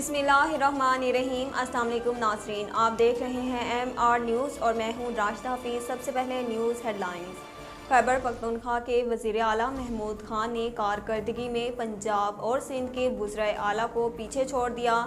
بسم اللہ الرحمن الرحیم۔ السلام علیکم ناظرین، آپ دیکھ رہے ہیں MR نیوز اور میں ہوں راشدہ حفیظ۔ سب سے پہلے news head lines. Khyber Pakhtunkhwa کے وزیر اعلیٰ محمود خان نے کارکردگی میں پنجاب اور سندھ کے وزرائے اعلیٰ کو پیچھے چھوڑ دیا۔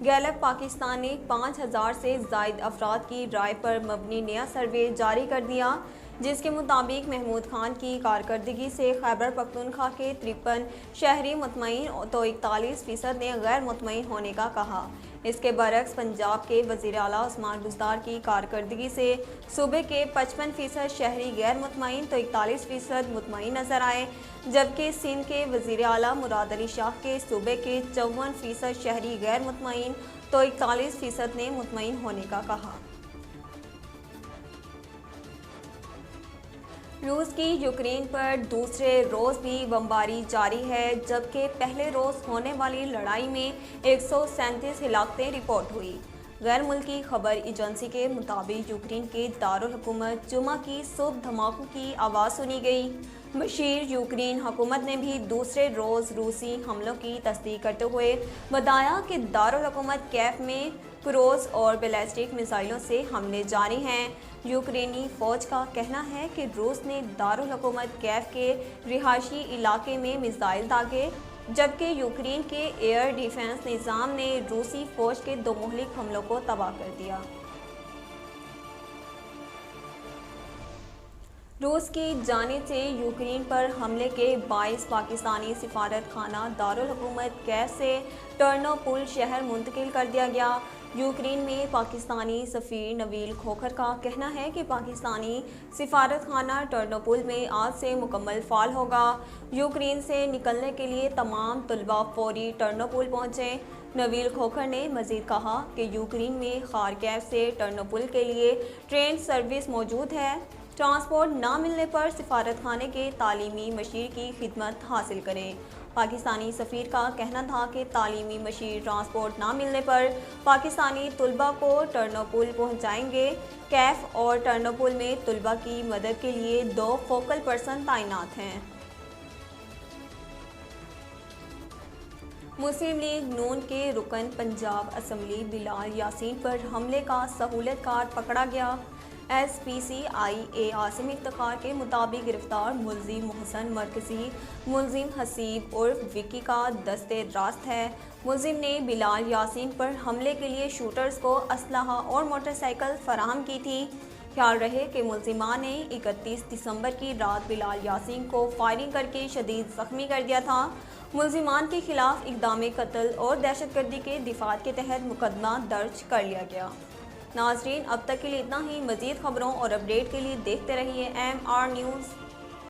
گیلپ پاکستان نے 5000 سے زائد افراد کی رائے پر مبنی نیا سروے جاری کر دیا، جس کے مطابق محمود خان کی کارکردگی سے خیبر پختونخوا کے 53 شہری مطمئن تو 41% نے غیر مطمئن ہونے کا کہا۔ اس کے برعکس پنجاب کے وزیر اعلیٰ عثمان بزدار کی کارکردگی سے صوبے کے 55% شہری غیر مطمئن تو 41% مطمئن نظر آئے، جبکہ سندھ کے وزیر اعلیٰ مراد علی شاہ کے صوبے کے 54% شہری غیر مطمئن تو 41% نے مطمئن ہونے کا کہا۔ روس کی یوکرین پر دوسرے روز بھی بمباری جاری ہے، جبکہ پہلے روز ہونے والی لڑائی میں 137 ہلاکتیں رپورٹ ہوئی۔ غیر ملکی خبر ایجنسی کے مطابق یوکرین کے دارالحکومت جمعہ کی صبح دھماکوں کی آواز سنی گئی۔ مشیر یوکرین حکومت نے بھی دوسرے روز روسی حملوں کی تصدیق کرتے ہوئے بتایا کہ دارالحکومت کیف میں کروز اور بیلسٹک میزائلوں سے حملے جاری ہیں۔ یوکرینی فوج کا کہنا ہے کہ روس نے دارالحکومت کیف کے رہائشی علاقے میں میزائل داغے، جبکہ یوکرین کے ایئر ڈیفنس نظام نے روسی فوج کے 2 مہلک حملوں کو تباہ کر دیا۔ روس کی جانب سے یوکرین پر حملے کے باعث پاکستانی سفارت خانہ دارالحکومت کیف سے ٹرنوپول شہر منتقل کر دیا گیا۔ یوکرین میں پاکستانی سفیر نویل کھوکھر کا کہنا ہے کہ پاکستانی سفارت خانہ ٹرنوپول میں آج سے مکمل فعال ہوگا۔ یوکرین سے نکلنے کے لیے تمام طلبہ فوری ٹرنوپول پہنچیں۔ نویل کھوکھر نے مزید کہا کہ یوکرین میں خارکیو سے ٹرنوپول کے لیے ٹرین سروس موجود ہے۔ ٹرانسپورٹ نہ ملنے پر سفارت خانے کے تعلیمی مشیر کی خدمت حاصل کریں۔ پاکستانی سفیر کا کہنا تھا کہ تعلیمی مشیر ٹرانسپورٹ نہ ملنے پر پاکستانی طلبہ کو ٹرنوپول پہنچائیں گے۔ کیف اور ٹرنوپول میں طلبہ کی مدد کے لیے 2 فوکل پرسن تعینات ہیں۔ مسلم لیگ نون کے رکن پنجاب اسمبلی بلال یاسین پر حملے کا سہولت کار پکڑا گیا۔ SPCIA عاصم افتخار کے مطابق گرفتار ملزم محسن مرکزی ملزم حسیب عرف وکی کا دست راست ہے۔ ملزم نے بلال یاسین پر حملے کے لیے شوٹرز کو اسلحہ اور موٹر سائیکل فراہم کی تھی۔ خیال رہے کہ ملزمان نے 31 دسمبر کی رات بلال یاسین کو فائرنگ کر کے شدید زخمی کر دیا تھا۔ ملزمان کے خلاف اقدام قتل اور دہشت گردی کے دفعات کے تحت مقدمہ درج کر لیا گیا۔ ناظرین، اب تک کے لیے اتنا ہی۔ مزید خبروں اور اپڈیٹ کے لیے دیکھتے رہیے MR نیوز۔